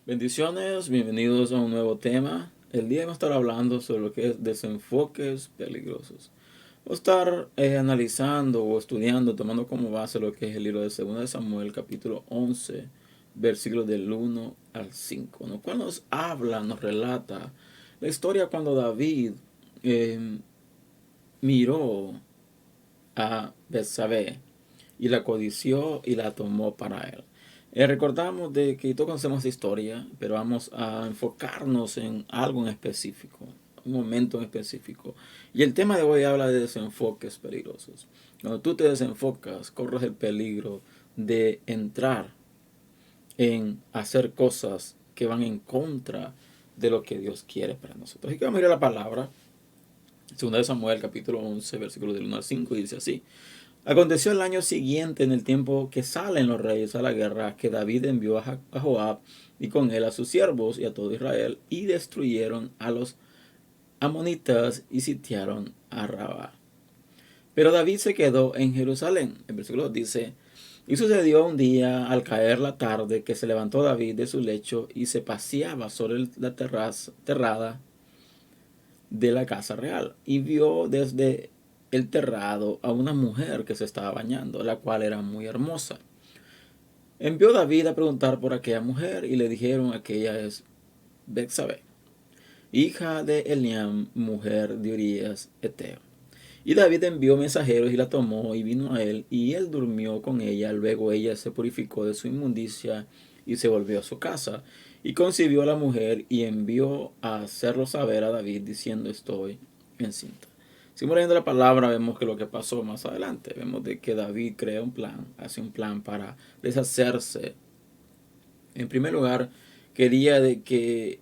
Bendiciones, bienvenidos a un nuevo tema. El día vamos a estar hablando sobre lo que es desenfoques peligrosos. Vamos a estar analizando o estudiando, tomando como base lo que es el libro de 2 de Samuel, capítulo 11, versículos del 1 al 5, en el cual nos habla, nos relata la historia cuando David eh, miró a Betsabé y la codició y la tomó para él. Recordamos de que todos conocemos esta historia, pero vamos a enfocarnos en algo en específico, un momento en específico. Y el tema de hoy habla de desenfoques peligrosos. Cuando tú te desenfocas, corres el peligro de entrar en hacer cosas que van en contra de lo que Dios quiere para nosotros. Y que vamos a ir a la palabra. 2 de Samuel, capítulo 11, versículos del 1 al 5, y dice así. Aconteció el año siguiente, en el tiempo que salen los reyes a la guerra, que David envió a Joab y con él a sus siervos y a todo Israel, y destruyeron a los amonitas y sitiaron a Rabá. Pero David se quedó en Jerusalén. El versículo dice, y sucedió un día al caer la tarde que se levantó David de su lecho y se paseaba sobre la terrada de la casa real y vio desde el terrado a una mujer que se estaba bañando, la cual era muy hermosa. Envió David a preguntar por aquella mujer y le dijeron que ella es Betsabé, hija de Eliam, mujer de Urías Eteo. Y David envió mensajeros y la tomó y vino a él, y él durmió con ella. Luego ella se purificó de su inmundicia y se volvió a su casa. Y concibió a la mujer y envió a hacerlo saber a David diciendo estoy encinta. Seguimos leyendo la palabra, vemos que lo que pasó más adelante. Vemos de que David crea un plan, hace un plan para deshacerse. En primer lugar, quería de que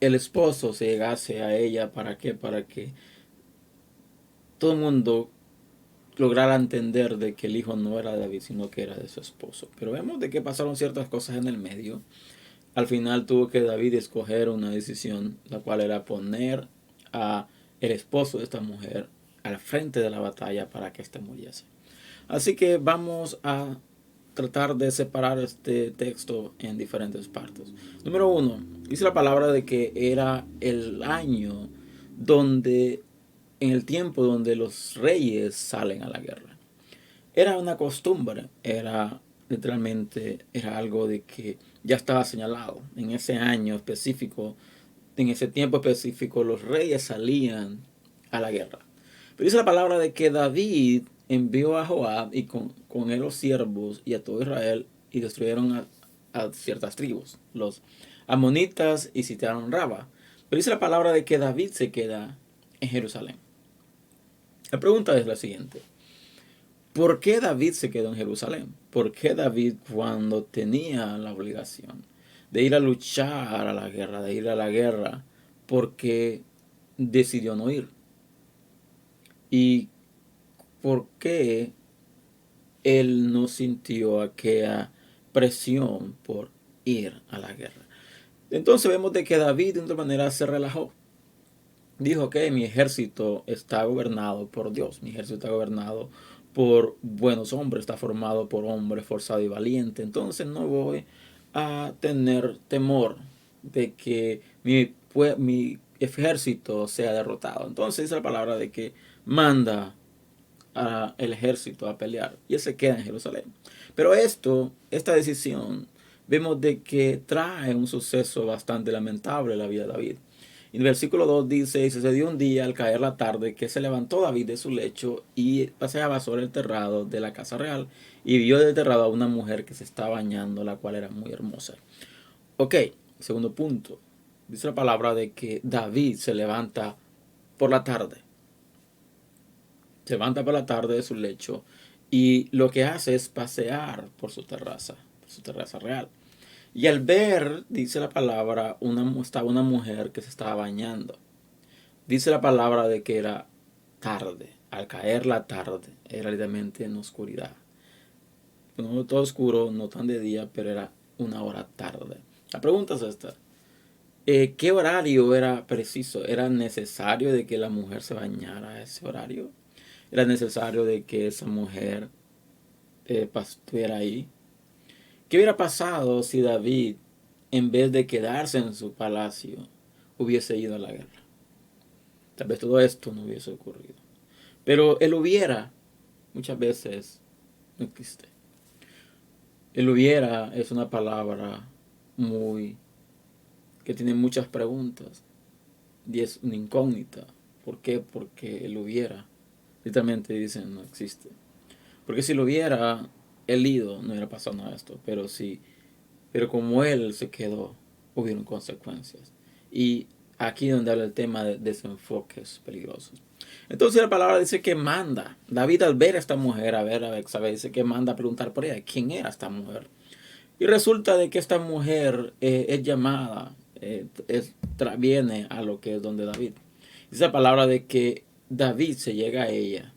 el esposo se llegase a ella. ¿Para qué? Para que todo el mundo lograra entender de que el hijo no era de David, sino que era de su esposo. Pero vemos de que pasaron ciertas cosas en el medio. Al final tuvo que David escoger una decisión, la cual era poner a el esposo de esta mujer al frente de la batalla para que éste muriese. Así que vamos a tratar de separar este texto en diferentes partes. Número uno, dice la palabra de que era el año donde, en el tiempo donde los reyes salen a la guerra. Era una costumbre, era literalmente, era algo de que ya estaba señalado. En ese año específico, en ese tiempo específico, los reyes salían a la guerra. Pero dice la palabra de que David envió a Joab y con él los siervos y a todo Israel y destruyeron a ciertas tribus, los amonitas, y sitiaron Raba. Pero dice la palabra de que David se queda en Jerusalén. La pregunta es la siguiente. ¿Por qué David se quedó en Jerusalén? ¿Por qué David, cuando tenía la obligación de ir a luchar a la guerra, de ir a la guerra, por qué decidió no ir? ¿Y por qué él no sintió aquella presión por ir a la guerra? Entonces vemos de que David de otra manera se relajó. Dijo que mi ejército está gobernado por Dios, mi ejército está gobernado por buenos hombres, está formado por hombres forzados y valientes. Entonces no voy a tener temor de que mi ejército sea derrotado. Entonces dice la palabra de que manda el ejército a pelear y él se queda en Jerusalén. Pero esta decisión, vemos de que trae un suceso bastante lamentable en la vida de David. Y el versículo 2 dice, y sucedió un día al caer la tarde que se levantó David de su lecho y paseaba sobre el terrado de la casa real y vio del terrado a una mujer que se estaba bañando, la cual era muy hermosa. Ok, segundo punto. Dice la palabra de que David se levanta por la tarde. Se levanta por la tarde de su lecho y lo que hace es pasear por su terraza real. Y al ver, dice la palabra, estaba una mujer que se estaba bañando. Dice la palabra de que era tarde, al caer la tarde, era literalmente en oscuridad. No todo oscuro, no tan de día, pero era una hora tarde. La pregunta es esta. ¿Qué horario era preciso? ¿Era necesario de que la mujer se bañara a ese horario? ¿Era necesario de que esa mujer estuviera ahí? ¿Qué hubiera pasado si David en vez de quedarse en su palacio, hubiese ido a la guerra. Tal vez todo esto no hubiese ocurrido. Pero el hubiera muchas veces no existe. El hubiera es una palabra muy que tiene muchas preguntas y es una incógnita. ¿Por qué? Porque el hubiera literalmente dicen no existe. Porque si lo hubiera él ido, no hubiera pasado nada de esto. Pero sí, pero como él se quedó, hubieron consecuencias. Y aquí donde habla el tema de desenfoques peligrosos. Entonces la palabra dice que manda. David al ver a esta mujer, a ver, sabe, dice que manda a preguntar por ella, ¿quién era esta mujer? Y resulta de que esta mujer es llamada, viene a lo que es donde David. Dice la palabra de que David se llega a ella.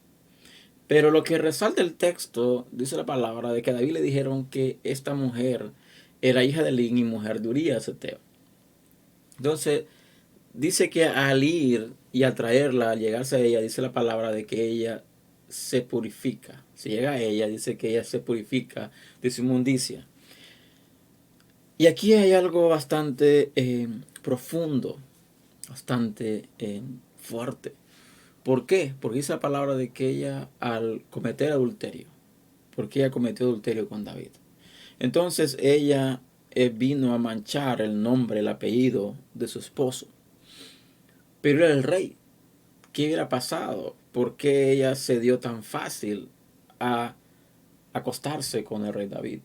Pero lo que resalta el texto, dice la palabra, de que a David le dijeron que esta mujer era hija de Elín y mujer de Urías Eteo. Entonces, dice que al ir y al traerla, al llegarse a ella, dice la palabra de que ella se purifica. Si llega a ella, dice que ella se purifica de su inmundicia. Y aquí hay algo bastante profundo, bastante fuerte. ¿Por qué? Porque dice la palabra de que ella al cometer adulterio, porque ella cometió adulterio con David. Entonces ella vino a manchar el nombre, el apellido de su esposo. Pero era el rey. ¿Qué hubiera pasado? ¿Por qué ella se dio tan fácil a acostarse con el rey David?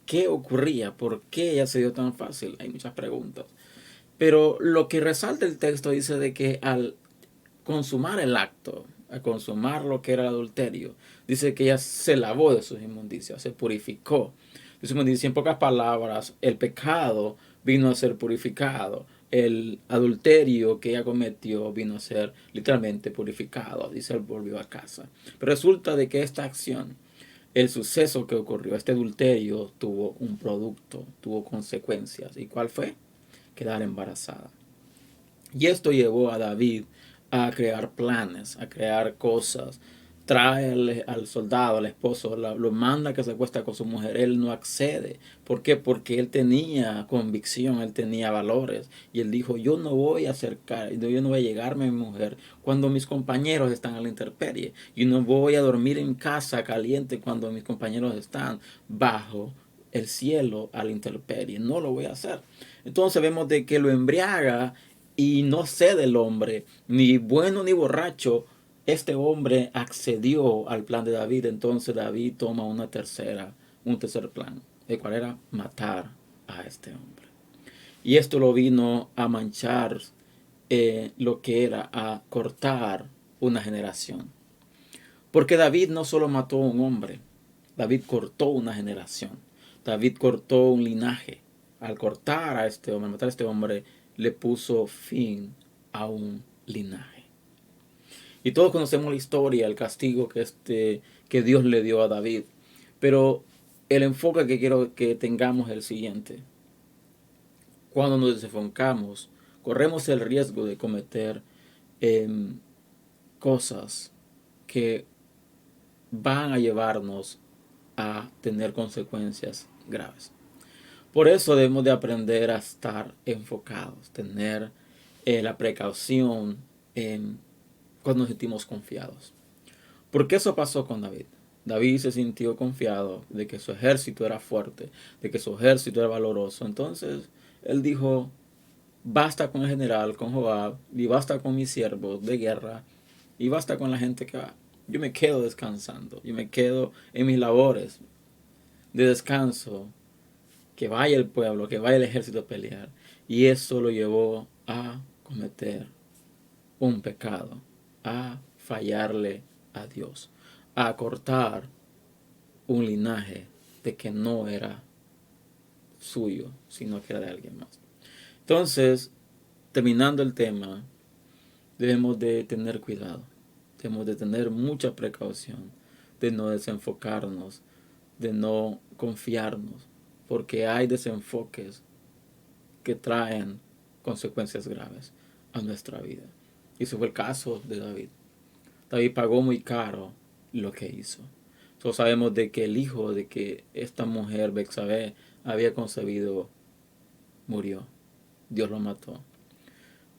¿Qué ocurría? ¿Por qué ella se dio tan fácil? Hay muchas preguntas. Pero lo que resalta el texto dice de que al consumar el acto, al consumar lo que era el adulterio, dice que ella se lavó de sus inmundicias, se purificó. Dice en pocas palabras, el pecado vino a ser purificado. El adulterio que ella cometió vino a ser literalmente purificado. Dice, él volvió a casa. Pero resulta de que esta acción, el suceso que ocurrió, este adulterio tuvo un producto, tuvo consecuencias. ¿Y cuál fue? Quedar embarazada. Y esto llevó a David a crear planes, a crear cosas. Trae al soldado, al esposo, lo manda que se acuesta con su mujer. Él no accede. ¿Por qué? Porque él tenía convicción, él tenía valores. Y él dijo, yo no voy a acercar, yo no voy a llegarme a mi mujer cuando mis compañeros están a la intemperie. Yo no voy a dormir en casa caliente cuando mis compañeros están bajo el cielo a la intemperie. No lo voy a hacer. Entonces vemos de que lo embriaga y no cede el hombre, ni bueno ni borracho. Este hombre accedió al plan de David. Entonces David toma un tercer plan, el cual era matar a este hombre. Y esto lo vino a manchar lo que era a cortar una generación. Porque David no solo mató a un hombre, David cortó una generación. David cortó un linaje. Al cortar a este hombre, matar a este hombre, le puso fin a un linaje. Y todos conocemos la historia, el castigo que Dios le dio a David. Pero el enfoque que quiero que tengamos es el siguiente. Cuando nos desenfocamos, corremos el riesgo de cometer cosas que van a llevarnos a tener consecuencias graves. Por eso debemos de aprender a estar enfocados, tener la precaución cuando nos sentimos confiados. Porque eso pasó con David. David se sintió confiado de que su ejército era fuerte, de que su ejército era valoroso. Entonces él dijo, basta con el general, con Joab, y basta con mis siervos de guerra, y basta con la gente que va. Yo me quedo descansando, yo me quedo en mis labores de descanso, que vaya el pueblo, que vaya el ejército a pelear. Y eso lo llevó a cometer un pecado, a fallarle a Dios, a cortar un linaje de que no era suyo, sino que era de alguien más. Entonces, terminando el tema, debemos de tener cuidado, debemos de tener mucha precaución, de no desenfocarnos, de no confiarnos, porque hay desenfoques que traen consecuencias graves a nuestra vida. Y ese fue el caso de David. David pagó muy caro lo que hizo. Solo sabemos de que el hijo de que esta mujer, Betsabé, había concebido murió, Dios lo mató.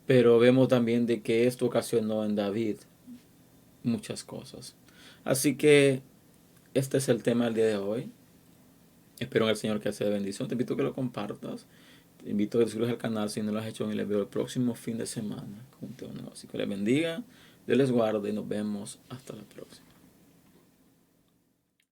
Pero vemos también de que esto ocasionó en David muchas cosas. Así que este es el tema del día de hoy. Espero en el Señor que sea de bendición. Te invito a que lo compartas. Te invito a que te suscribas al canal si no lo has hecho y les veo el próximo fin de semana con un tema nuevo. Así que les bendiga, Dios les guarde y nos vemos hasta la próxima.